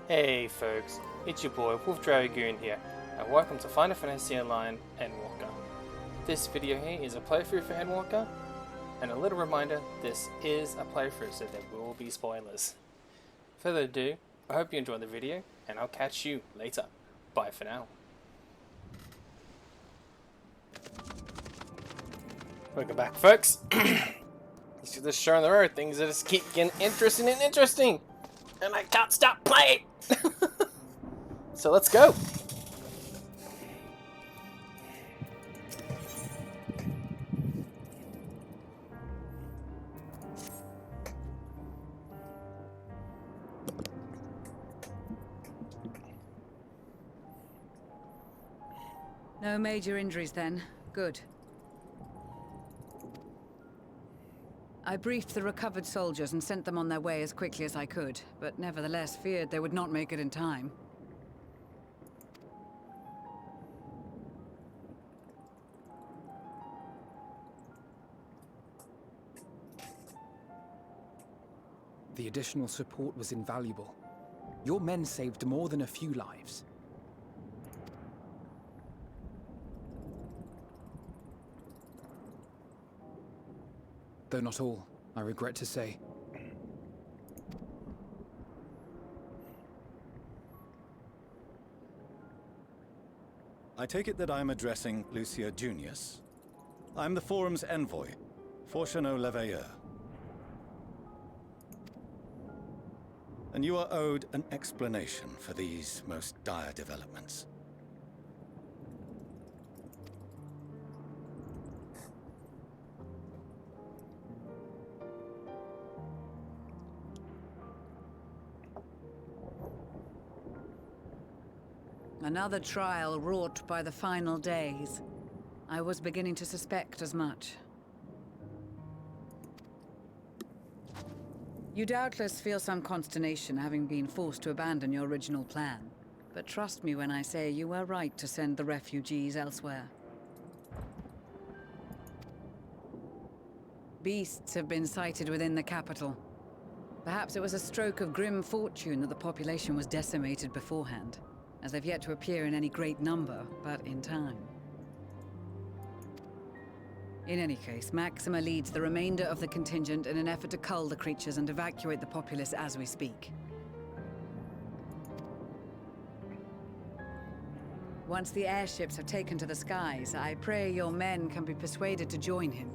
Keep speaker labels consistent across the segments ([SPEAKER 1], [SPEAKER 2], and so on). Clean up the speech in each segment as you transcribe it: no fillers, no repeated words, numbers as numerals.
[SPEAKER 1] Hey folks, it's your boy WOLFDRAGOON here, and welcome to Final Fantasy Online Endwalker. This video here is a playthrough for Endwalker, and a little reminder, this is a playthrough so there will be spoilers. Further ado, I hope you enjoyed the video, and I'll catch you later. Bye for now. Welcome back folks. You see this show on the road, things that just keep getting interesting and interesting, and I can't stop playing! So let's go.
[SPEAKER 2] No major injuries then. Good. I briefed the recovered soldiers and sent them on their way as quickly as I could, but nevertheless feared they would not make it in time.
[SPEAKER 3] The additional support was invaluable. Your men saved more than a few lives. Though not all, I regret to say.
[SPEAKER 4] I take it that I'm addressing Lucia Junius. I'm the Forum's envoy, Fortuneau Leveilleur. And you are owed an explanation for these most dire developments.
[SPEAKER 2] Another trial wrought by the final days. I was beginning to suspect as much. You doubtless feel some consternation having been forced to abandon your original plan. But trust me when I say you were right to send the refugees elsewhere. Beasts have been sighted within the capital. Perhaps it was a stroke of grim fortune that the population was decimated beforehand, as they've yet to appear in any great number, but in time. In any case, Maxima leads the remainder of the contingent in an effort to cull the creatures and evacuate the populace as we speak. Once the airships have taken to the skies, I pray your men can be persuaded to join him.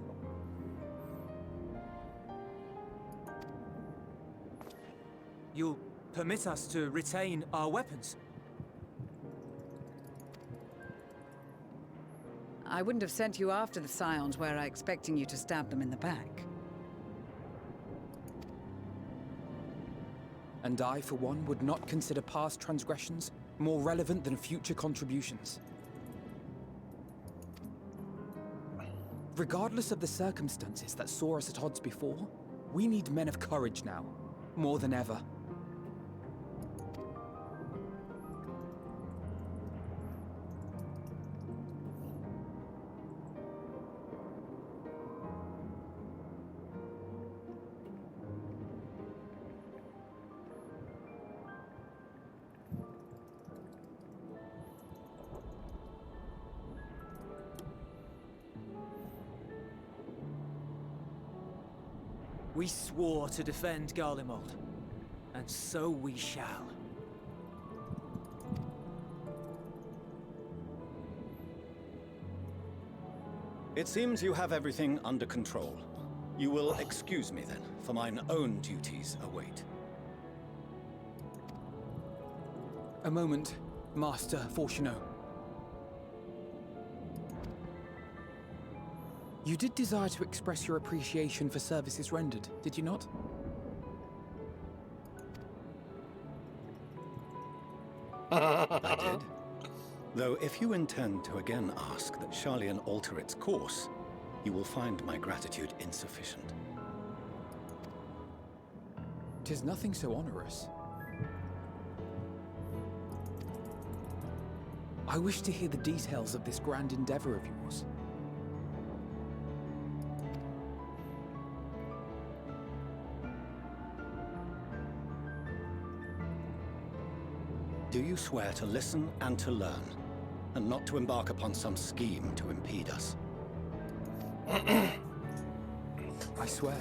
[SPEAKER 5] You'll permit us to retain our weapons?
[SPEAKER 2] I wouldn't have sent you after the Scions were I expecting you to stab them in the back.
[SPEAKER 3] And I, for one, would not consider past transgressions more relevant than future contributions. Regardless of the circumstances that saw us at odds before, we need men of courage now, more than ever.
[SPEAKER 5] We swore to defend Garlemald, and so we shall.
[SPEAKER 4] It seems you have everything under control. You will excuse me then, for mine own duties await.
[SPEAKER 3] A moment, Master Fortuneau. You did desire to express your appreciation for services rendered, did you not?
[SPEAKER 4] I did. Though if you intend to again ask that Sharlayan alter its course, you will find my gratitude insufficient.
[SPEAKER 3] 'Tis nothing so onerous. I wish to hear the details of this grand endeavor of yours.
[SPEAKER 4] Do you swear to listen and to learn, and not to embark upon some scheme to impede us?
[SPEAKER 3] I swear.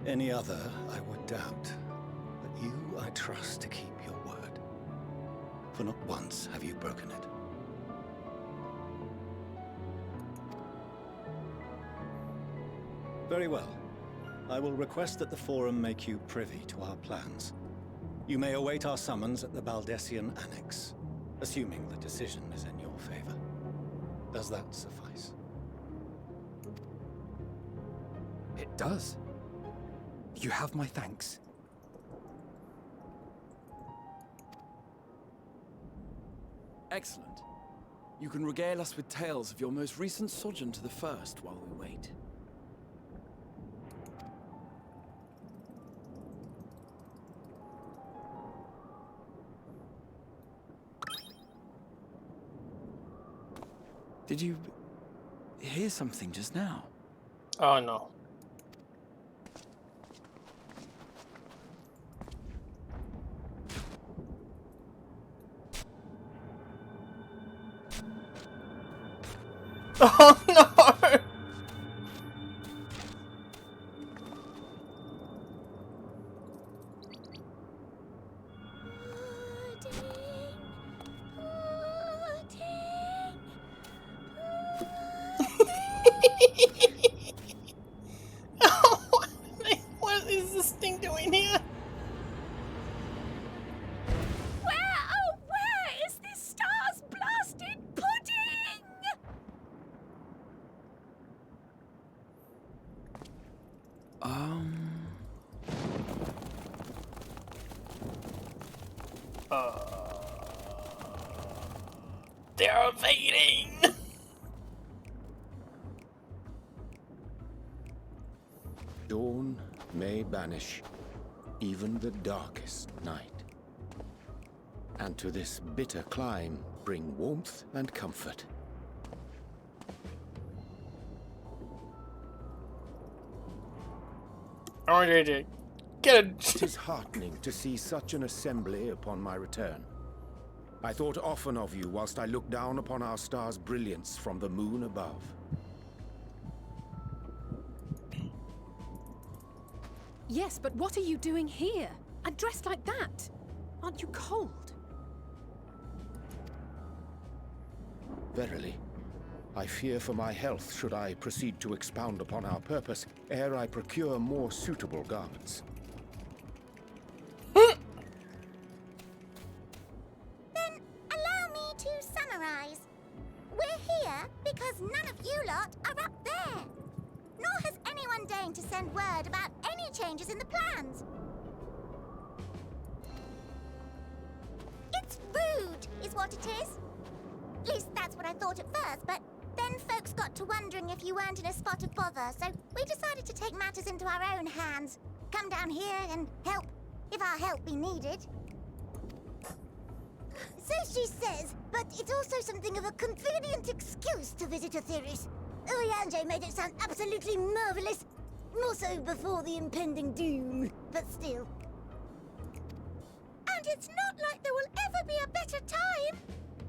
[SPEAKER 4] Any other, I would doubt. But you, I trust to keep your word. For not once have you broken it. Very well. I will request that the Forum make you privy to our plans. You may await our summons at the Baldessian Annex, assuming the decision is in your favor. Does that suffice?
[SPEAKER 3] It does. You have my thanks.
[SPEAKER 6] Excellent. You can regale us with tales of your most recent sojourn to the First while we wait. Did you hear something just now?
[SPEAKER 1] Oh no. Oh no! What is this thing doing here?
[SPEAKER 7] Where is this star's blasted pudding?
[SPEAKER 1] They're evading!
[SPEAKER 8] Dawn may banish even the darkest night, and to this bitter clime bring warmth and comfort.
[SPEAKER 1] RJJ, get a...
[SPEAKER 8] 'Tis heartening to see such an assembly upon my return. I thought often of you whilst I looked down upon our star's brilliance from the moon above.
[SPEAKER 7] Yes, but what are you doing here? And dressed like that? Aren't you cold?
[SPEAKER 8] Verily, I fear for my health should I proceed to expound upon our purpose ere I procure more suitable garments.
[SPEAKER 9] Then allow me to summarize. We're here because none of you lot are up there. Nor has anyone deigned to send word about any changes in the plans. It's rude, is what it is. At least that's what I thought at first, but then folks got to wondering if you weren't in a spot of bother, so we decided to take matters into our own hands. Come down here and help, if our help be needed. So she says, but it's also something of a convenient excuse to visit Etheris. Urianger made it sound absolutely marvelous. More so before the impending doom, but still. And it's not like there will ever be a better time.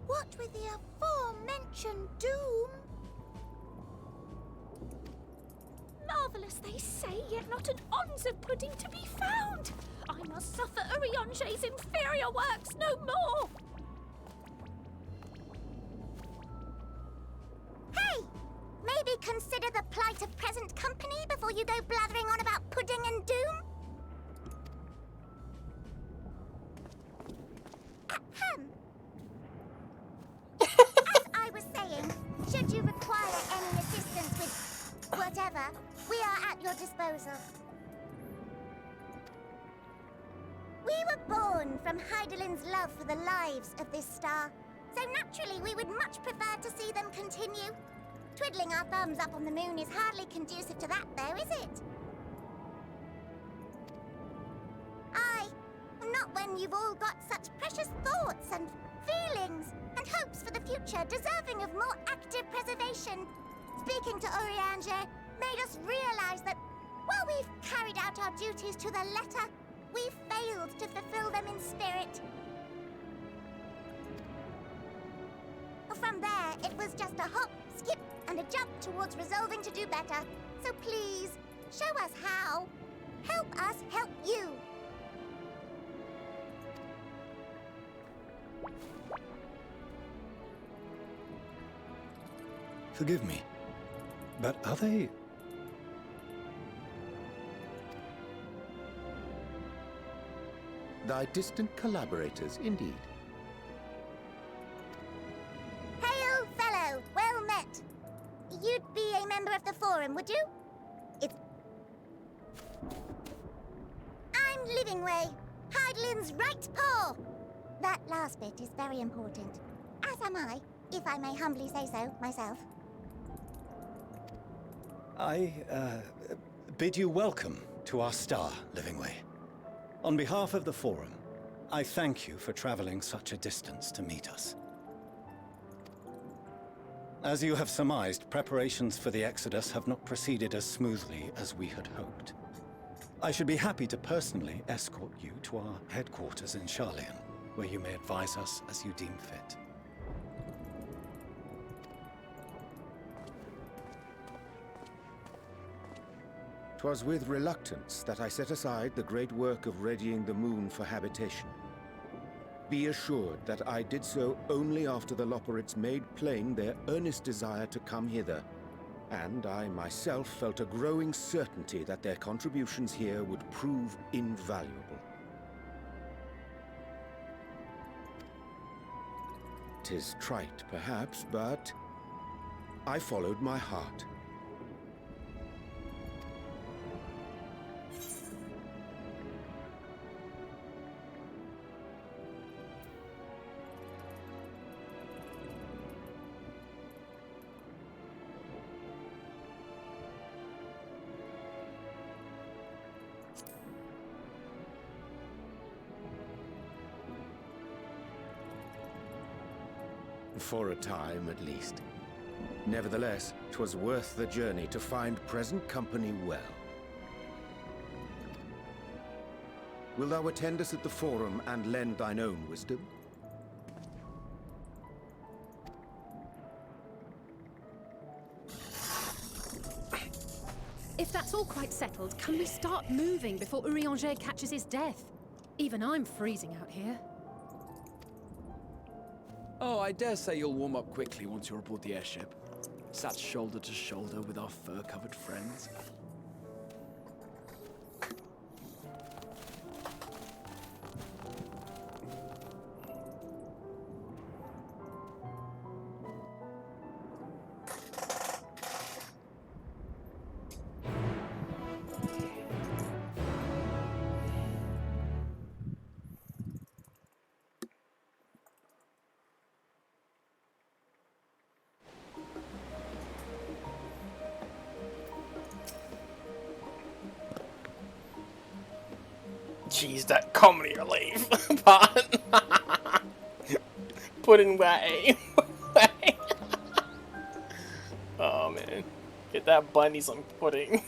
[SPEAKER 9] What with the aforementioned doom?
[SPEAKER 7] Marvellous, they say, yet not an ounce of pudding to be found. I must suffer Urianger's inferior works no more.
[SPEAKER 9] Hey! Maybe consider the plight of present company before you go blathering on about pudding and doom? Ahem. As I was saying, should you require any assistance with whatever, we are at your disposal. We were born from Heidelin's love for the lives of this star, so naturally we would much prefer to see them continue. Twiddling our thumbs up on the moon is hardly conducive to that, though, is it? I'm Not when you've all got such precious thoughts and feelings and hopes for the future deserving of more active preservation. Speaking to Urianger made us realize that while we've carried out our duties to the letter, we've failed to fulfill them in spirit. From there, it was just a hop, skip, and a jump towards resolving to do better. So please, show us how. Help us help you.
[SPEAKER 4] Forgive me, but are they...
[SPEAKER 8] Thy distant collaborators, indeed.
[SPEAKER 9] Hail, fellow! Well met! You'd be a member of the Forum, would you? It's... I'm Livingway, Hydelin's right paw! That last bit is very important. As am I, if I may humbly say so, myself.
[SPEAKER 4] I bid you welcome to our star, Livingway. On behalf of the Forum, I thank you for traveling such a distance to meet us. As you have surmised, preparations for the Exodus have not proceeded as smoothly as we had hoped. I should be happy to personally escort you to our headquarters in Charlian, where you may advise us as you deem fit.
[SPEAKER 8] 'Twas with reluctance that I set aside the great work of readying the moon for habitation. Be assured that I did so only after the Loperites made plain their earnest desire to come hither, and I myself felt a growing certainty that their contributions here would prove invaluable. 'Tis trite, perhaps, but I followed my heart. For a time, at least. Nevertheless, 'twas worth the journey to find present company well. Will thou attend us at the Forum and lend thine own wisdom?
[SPEAKER 7] If that's all quite settled, can we start moving before Urianger catches his death? Even I'm freezing out here.
[SPEAKER 6] Oh, I dare say you'll warm up quickly once you're aboard the airship. Sat shoulder to shoulder with our fur-covered friends.
[SPEAKER 1] Jeez, that comedy relief part. Pudding way. Oh man, get that bunny some pudding.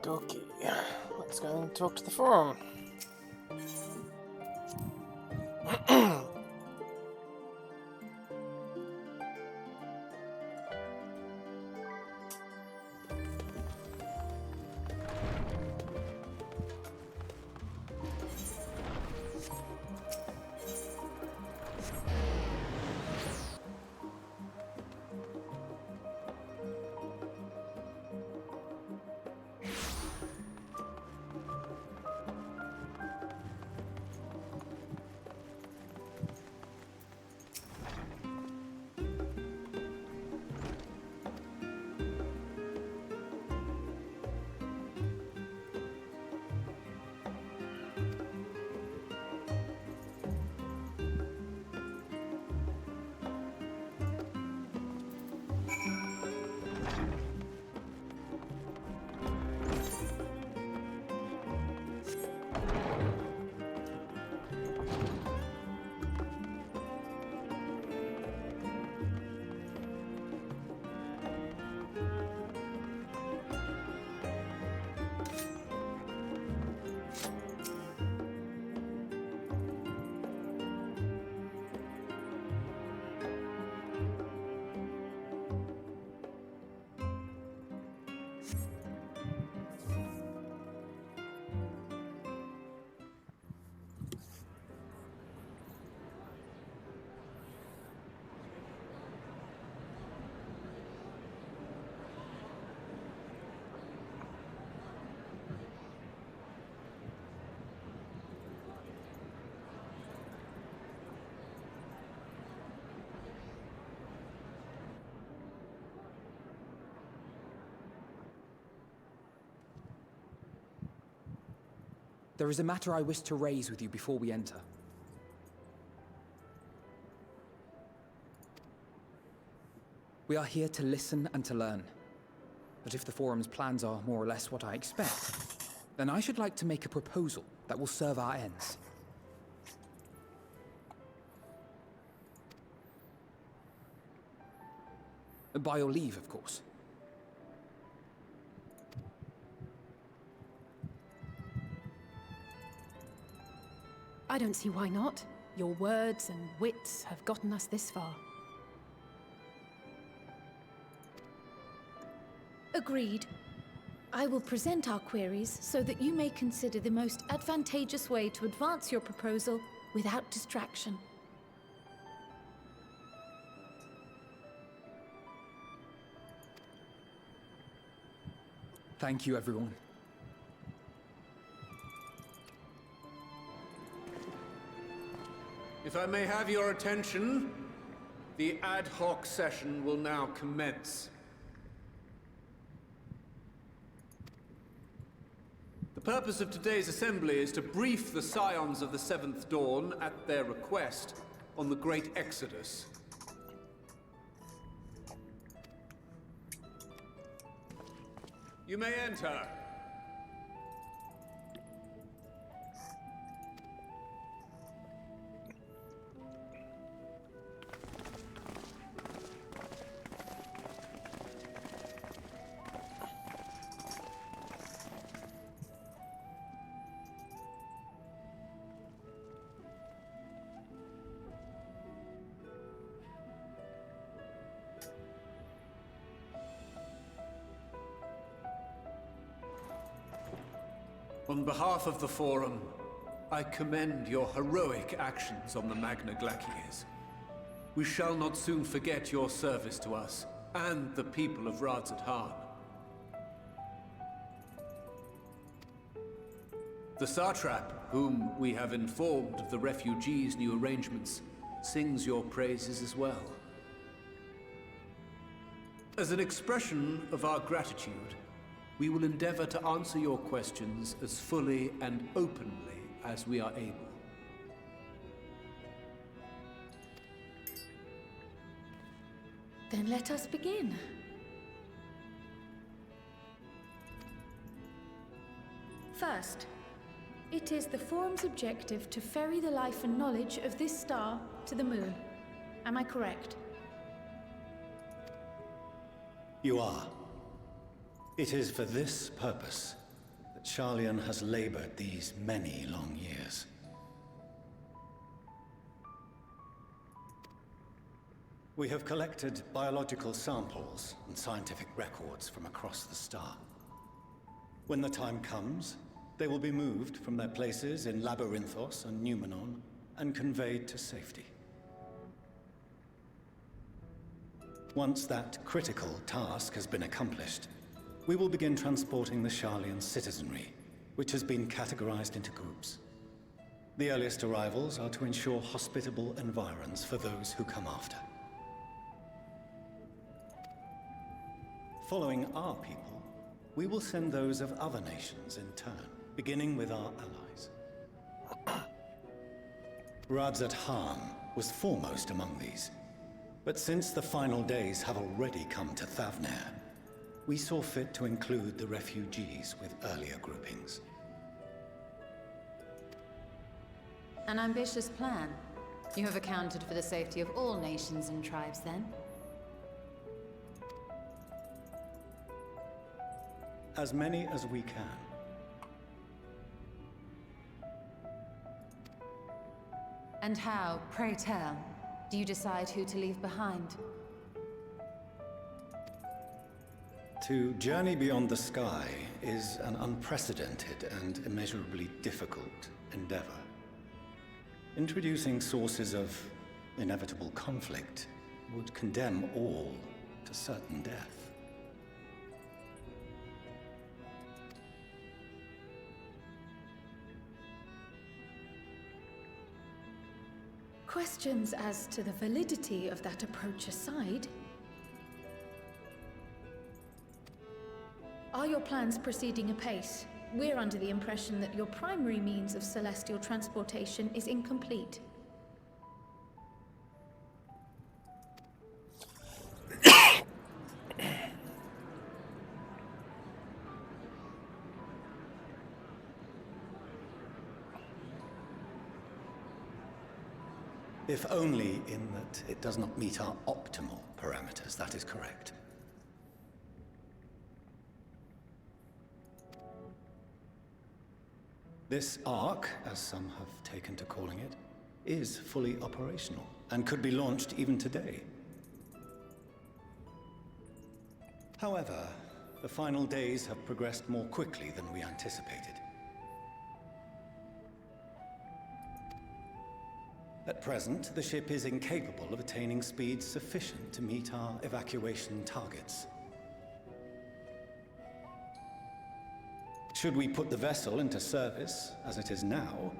[SPEAKER 1] Okie dokie. Let's go and talk to the forum.
[SPEAKER 3] There is a matter I wish to raise with you before we enter. We are here to listen and to learn. But if the Forum's plans are more or less what I expect, then I should like to make a proposal that will serve our ends. By your leave, of course.
[SPEAKER 10] I don't see why not. Your words and wits have gotten us this far.
[SPEAKER 7] Agreed. I will present our queries so that you may consider the most advantageous way to advance your proposal without distraction.
[SPEAKER 3] Thank you, everyone.
[SPEAKER 11] If I may have your attention, the ad hoc session will now commence. The purpose of today's assembly is to brief the Scions of the Seventh Dawn, at their request, on the Great Exodus. You may enter. On behalf of the Forum, I commend your heroic actions on the Magna Glaciers. We shall not soon forget your service to us, and the people of Radzat-Han. The Satrap, whom we have informed of the refugees' new arrangements, sings your praises as well. As an expression of our gratitude, we will endeavor to answer your questions as fully and openly as we are able.
[SPEAKER 7] Then let us begin. First, it is the Forum's objective to ferry the life and knowledge of this star to the moon. Am I correct?
[SPEAKER 4] You are. It is for this purpose Sharlayan has labored these many long years. We have collected biological samples and scientific records from across the star. When the time comes, they will be moved from their places in Labyrinthos and Numenon and conveyed to safety. Once that critical task has been accomplished, we will begin transporting the Sharlayan citizenry, which has been categorized into groups. The earliest arrivals are to ensure hospitable environs for those who come after. Following our people, we will send those of other nations in turn, beginning with our allies. Radzat Han was foremost among these, but since the final days have already come to Thavnair, we saw fit to include the refugees with earlier groupings.
[SPEAKER 12] An ambitious plan. You have accounted for the safety of all nations and tribes, then?
[SPEAKER 4] As many as we can.
[SPEAKER 12] And how, pray tell, do you decide who to leave behind?
[SPEAKER 4] To journey beyond the sky is an unprecedented and immeasurably difficult endeavor. Introducing sources of inevitable conflict would condemn all to certain death.
[SPEAKER 10] Questions as to the validity of that approach aside, are your plans proceeding apace? We're under the impression that your primary means of celestial transportation is incomplete.
[SPEAKER 4] If only in that it does not meet our optimal parameters, that is correct. This Ark, as some have taken to calling it, is fully operational and could be launched even today. However, the final days have progressed more quickly than we anticipated. At present, the ship is incapable of attaining speeds sufficient to meet our evacuation targets. Should we put the vessel into service, as it is now,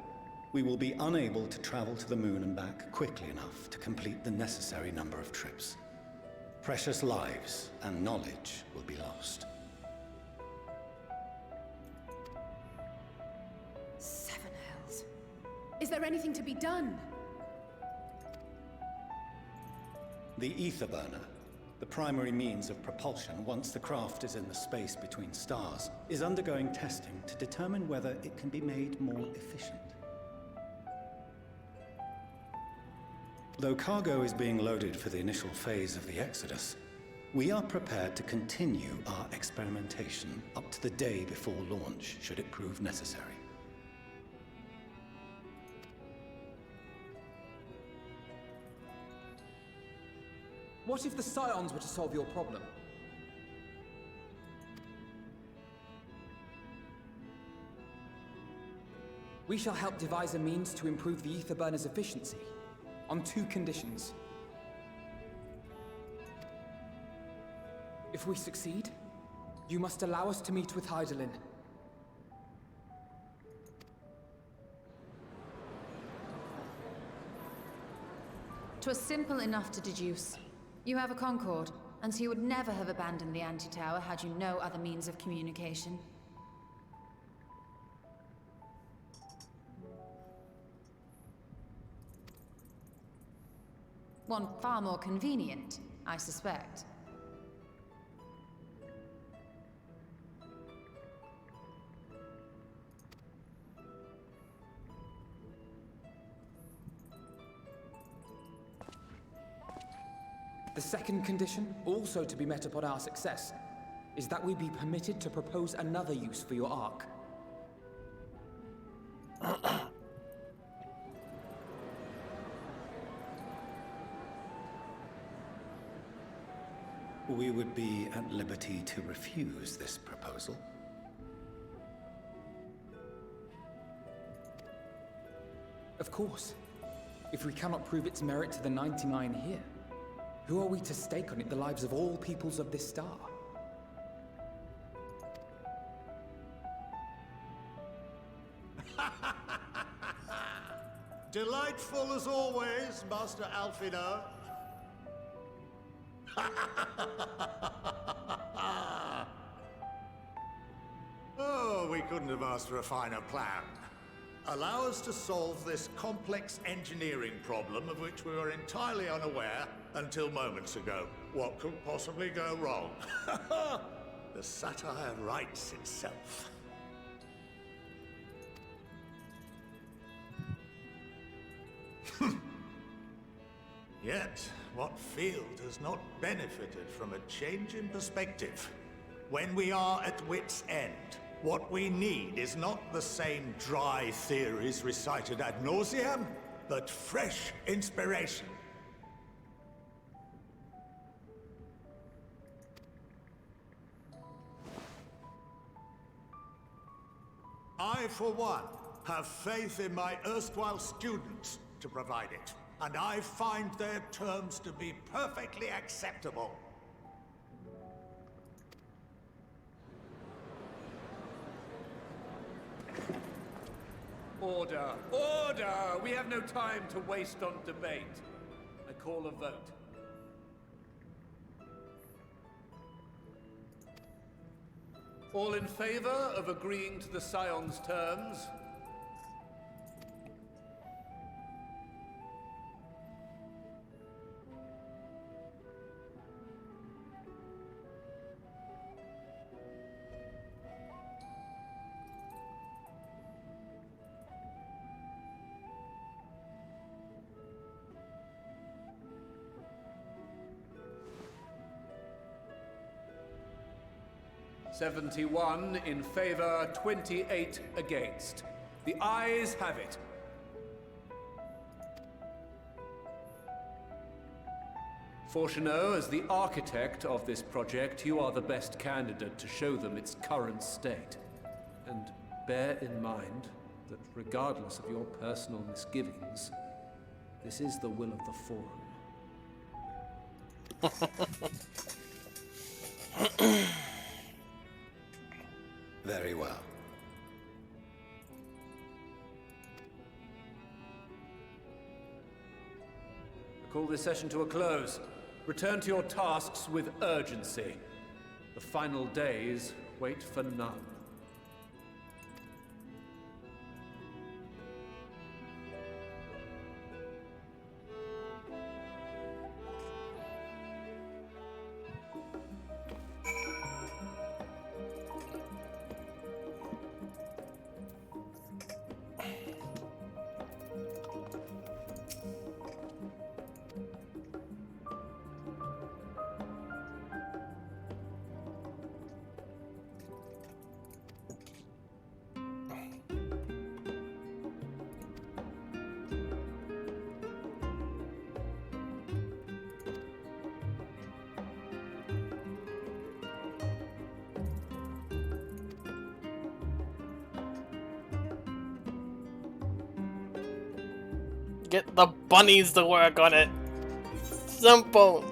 [SPEAKER 4] we will be unable to travel to the moon and back quickly enough to complete the necessary number of trips. Precious lives and knowledge will be lost.
[SPEAKER 10] 7 hells. Is there anything to be done?
[SPEAKER 4] The ether burner, the primary means of propulsion once the craft is in the space between stars, is undergoing testing to determine whether it can be made more efficient. Though cargo is being loaded for the initial phase of the Exodus, we are prepared to continue our experimentation up to the day before launch, should it prove necessary.
[SPEAKER 3] What if the Scions were to solve your problem? We shall help devise a means to improve the ether burner's efficiency, on 2 conditions. If we succeed, you must allow us to meet with Hydaelyn.
[SPEAKER 12] 'Twas simple enough to deduce. You have a Concord, and so you would never have abandoned the Anti-Tower had you no other means of communication. One far more convenient, I suspect.
[SPEAKER 3] The second condition, also to be met upon our success, is that we be permitted to propose another use for your Ark.
[SPEAKER 4] we would be at liberty to refuse this proposal.
[SPEAKER 3] Of course. If we cannot prove its merit to the 99 here, who are we to stake on it the lives of all peoples of this star?
[SPEAKER 13] Delightful as always, Master Alfino. Oh, we couldn't have asked for a finer plan. Allow us to solve this complex engineering problem of which we were entirely unaware until moments ago. What could possibly go wrong? The satire writes itself. Yet, what field has not benefited from a change in perspective? When we are at wit's end, what we need is not the same dry theories recited ad nauseam, but fresh inspiration. I, for one, have faith in my erstwhile students to provide it, and I find their terms to be perfectly acceptable.
[SPEAKER 11] Order! Order! We have no time to waste on debate. I call a vote. All in favor of agreeing to the Scion's terms? "71 in favor, 28 against. The ayes have it. Fortuneau, as the architect of this project, you are the best candidate to show them its current state. And bear in mind that regardless of your personal misgivings, this is the will of the Forum.
[SPEAKER 4] Very well.
[SPEAKER 11] I call this session to a close. Return to your tasks with urgency. The final days wait for none.
[SPEAKER 1] Get the bunnies to work on it. Simple.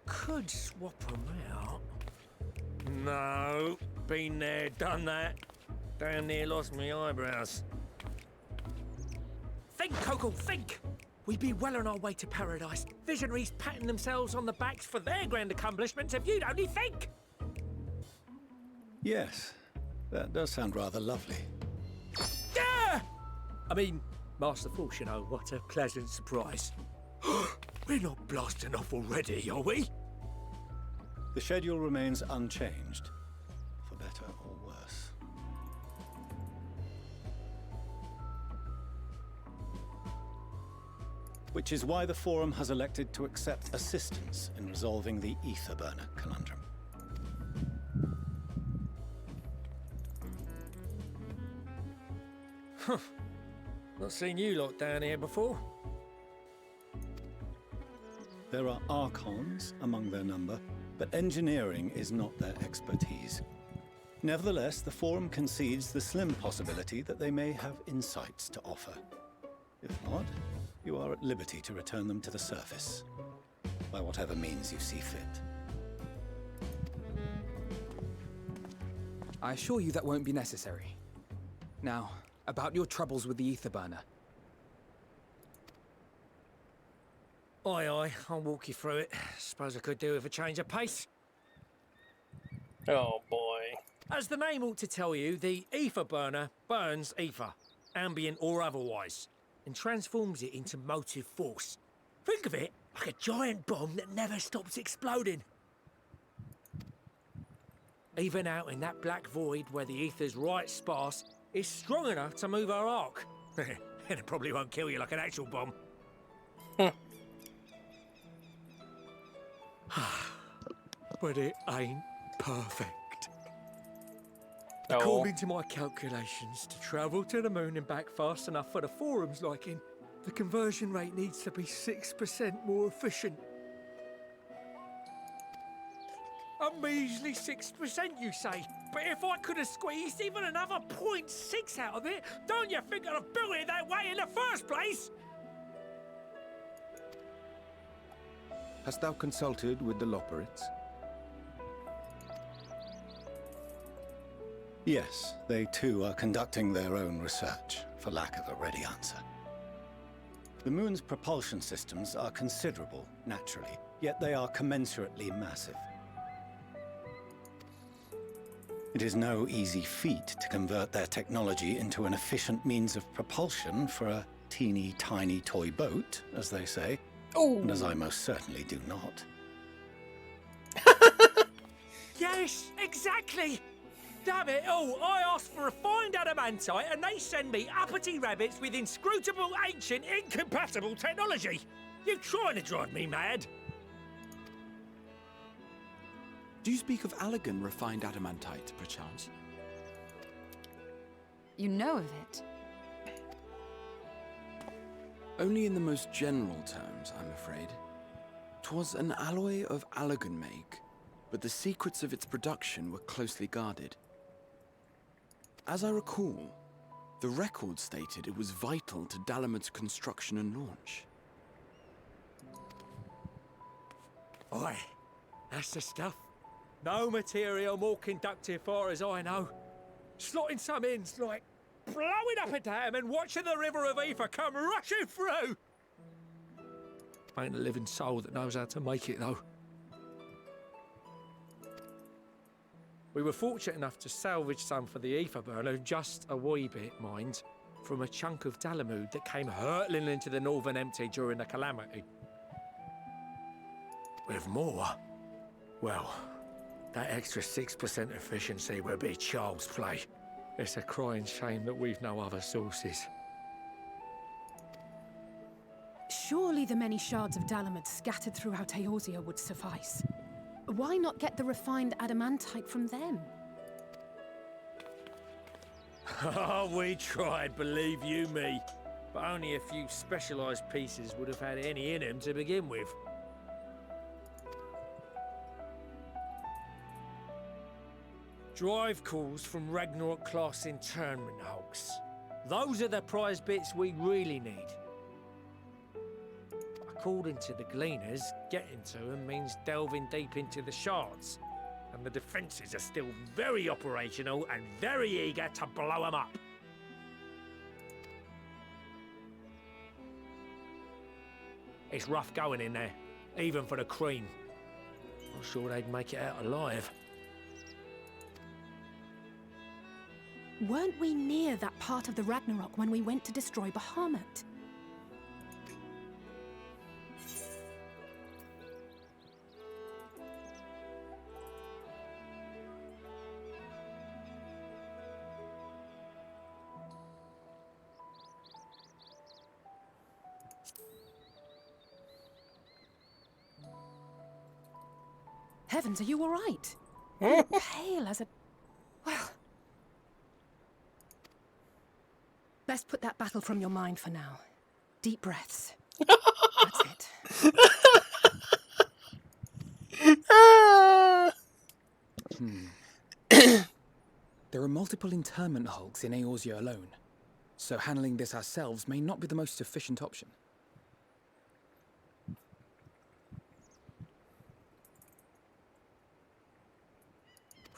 [SPEAKER 14] Could swap them out. No, been there, done that. Damn near lost me eyebrows.
[SPEAKER 5] Think, Kokel, think! We'd be well on our way to paradise. Visionaries patting themselves on the backs for their grand accomplishments if you'd only think!
[SPEAKER 4] Yes, that does sound rather lovely.
[SPEAKER 5] Yeah! I mean, Master Force, you know, what a pleasant surprise. We're not blasting off already, are we?
[SPEAKER 4] The schedule remains unchanged, for better or worse. which is why the Forum has elected to accept assistance in resolving the ether burner conundrum.
[SPEAKER 14] Huh. Not seen you lot down here before.
[SPEAKER 4] There are Archons among their number, but engineering is not their expertise. Nevertheless, the Forum concedes the slim possibility that they may have insights to offer. If not, you are at liberty to return them to the surface, by whatever means you see fit.
[SPEAKER 3] I assure you that won't be necessary. Now, about your troubles with the ether burner.
[SPEAKER 14] Aye, aye, I'll walk you through it. Suppose I could do with a change of pace.
[SPEAKER 1] Oh boy.
[SPEAKER 14] As the name ought to tell you, the ether burner burns ether, ambient or otherwise, and transforms it into motive force. Think of it like a giant bomb that never stops exploding. Even out in that black void where the ether's right sparse, it's strong enough to move our arc. And it probably won't kill you like an actual bomb. But it ain't perfect.
[SPEAKER 1] Oh.
[SPEAKER 14] According to my calculations, to travel to the moon and back fast enough for the Forum's liking, the conversion rate needs to be 6% more efficient. A measly 6%, you say? But if I could have squeezed even another 0.6 out of it, don't you think I'd have built it that way in the first place?
[SPEAKER 8] Hast thou consulted with the Loperites?
[SPEAKER 4] Yes, they too are conducting their own research, for lack of a ready answer. The moon's propulsion systems are considerable, naturally, yet they are commensurately massive. It is no easy feat to convert their technology into an efficient means of propulsion for a teeny tiny toy boat, as they say, and as I most certainly do not.
[SPEAKER 14] Yes, exactly! Damn it all, I asked for refined adamantite and they send me uppity rabbits with inscrutable, ancient, incompatible technology! You're trying to drive me mad!
[SPEAKER 6] Do you speak of Allegan refined adamantite, perchance?
[SPEAKER 12] You know of it?
[SPEAKER 6] Only in the most general terms, I'm afraid. 'Twas an alloy of Allegan make, but the secrets of its production were closely guarded. As I recall, the record stated it was vital to Dalamud's construction and launch.
[SPEAKER 14] Aye, that's the stuff. No material more conductive far as I know. Slotting some ends like blowing up a dam and watching the river of ether come rushing through. Ain't a living soul that knows how to make it though. We were fortunate enough to salvage some for the ether burner, just a wee bit, mind, from a chunk of Dalamud that came hurtling into the Northern Empty during the calamity. With more, well, that extra 6% efficiency would be child's play. It's a crying shame that we've no other sources.
[SPEAKER 15] Surely the many shards of Dalamud scattered throughout Eorzea would suffice. Why not get the refined adamantite from them?
[SPEAKER 14] Oh, we tried, believe you me. But only a few specialised pieces would have had any in them to begin with. Drive calls from Ragnarok class internment hulks. Those are the prize bits we really need. According to the Gleaners, getting to them means delving deep into the shards. And the defences are still very operational and very eager to blow them up. It's rough going in there, even for the cream. Not sure they'd make it out alive.
[SPEAKER 15] Weren't we near that part of the Ragnarok when we went to destroy Bahamut? Heavens, are you all right? You're pale as a... Well... Let's put that battle from your mind for now. Deep breaths. That's it.
[SPEAKER 3] There are multiple internment hulks in Eorzea alone, so handling this ourselves may not be the most efficient option.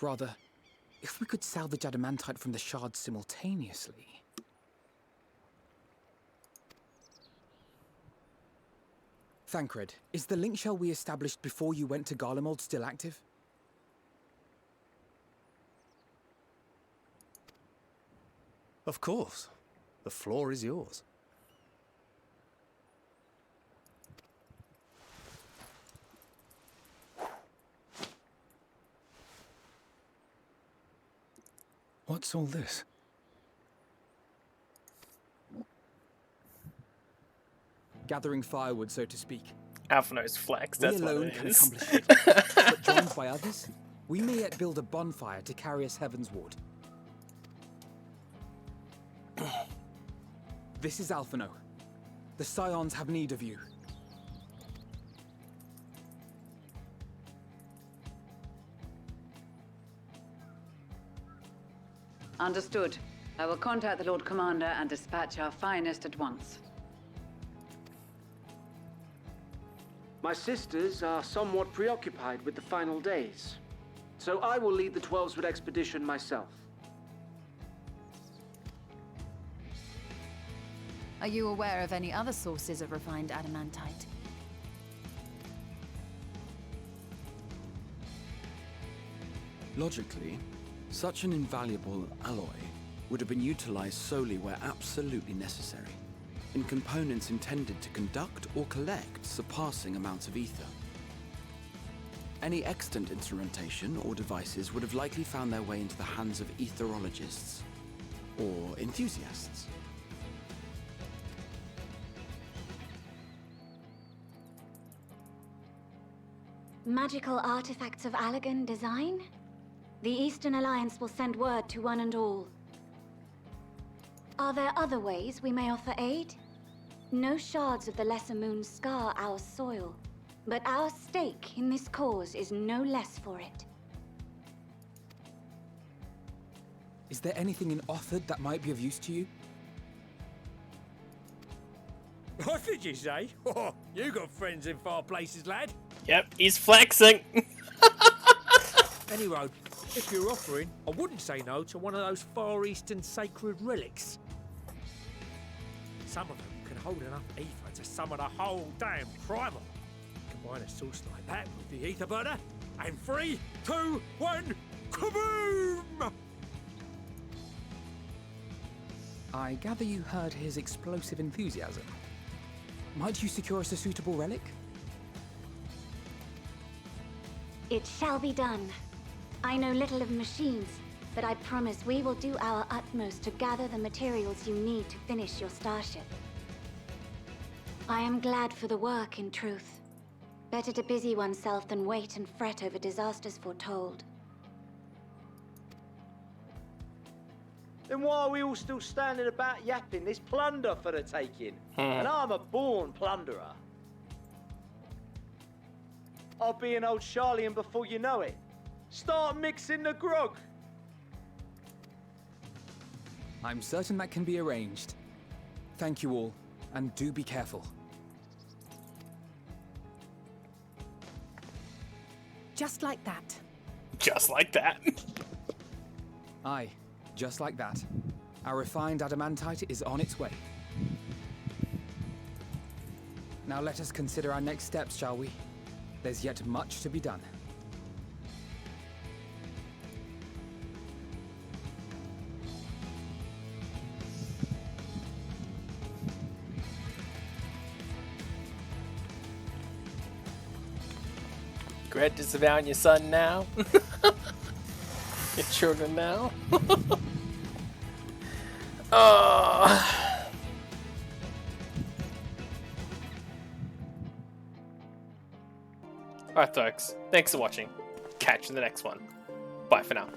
[SPEAKER 3] Rather, if we could salvage adamantite from the shards simultaneously... Thancred, is the link shell we established before you went to Garlemald still active?
[SPEAKER 16] Of course. The floor is yours.
[SPEAKER 3] What's all this? Gathering firewood, so to speak.
[SPEAKER 1] Alphino's flex, that's
[SPEAKER 3] we
[SPEAKER 1] what
[SPEAKER 3] alone
[SPEAKER 1] it
[SPEAKER 3] can
[SPEAKER 1] is.
[SPEAKER 3] accomplish it. But joined by others, we may yet build a bonfire to carry us heavensward. This is Alphino. The Scions have need of you.
[SPEAKER 2] Understood. I will contact the Lord Commander and dispatch our finest at once.
[SPEAKER 17] My sisters are somewhat preoccupied with the final days, so I will lead the 12-Sword expedition myself.
[SPEAKER 12] Are you aware of any other sources of refined adamantite?
[SPEAKER 6] Logically, such an invaluable alloy would have been utilized solely where absolutely necessary, in components intended to conduct or collect surpassing amounts of ether. Any extant instrumentation or devices would have likely found their way into the hands of etherologists, or enthusiasts.
[SPEAKER 9] Magical artifacts of Allagan design? The Eastern Alliance will send word to one and all. Are there other ways we may offer aid? No shards of the Lesser Moon scar our soil, but our stake in this cause is no less for it.
[SPEAKER 3] Is there anything in Othard that might be of use to you?
[SPEAKER 14] What did you say? Oh, you got friends in far places, lad.
[SPEAKER 1] Yep, he's flexing.
[SPEAKER 14] Anyway, if you're offering, I wouldn't say no to one of those Far Eastern sacred relics. Some of them can hold enough ether to summon a whole damn primal. Combine a source like that with the ether burner, and 3, 2, 1, kaboom!
[SPEAKER 3] I gather you heard his explosive enthusiasm. Might you secure us a suitable relic?
[SPEAKER 9] It shall be done. I know little of machines, but I promise we will do our utmost to gather the materials you need to finish your starship. I am glad for the work, in truth. Better to busy oneself than wait and fret over disasters foretold.
[SPEAKER 17] Then why are we all still standing about yapping? There's plunder for the taking. And I'm a born plunderer. I'll be an old Charlian before you know it. Start mixing the grog.
[SPEAKER 3] I'm certain that can be arranged. Thank you all, and do be careful.
[SPEAKER 15] Just like that.
[SPEAKER 1] Just like that.
[SPEAKER 3] Aye, just like that. Our refined adamantite is on its way. Now let us consider our next steps, shall we? There's yet much to be done.
[SPEAKER 1] Regret disavowing your son now? Your children now? Oh. Alright folks, thanks for watching. catch you in the next one. Bye for now.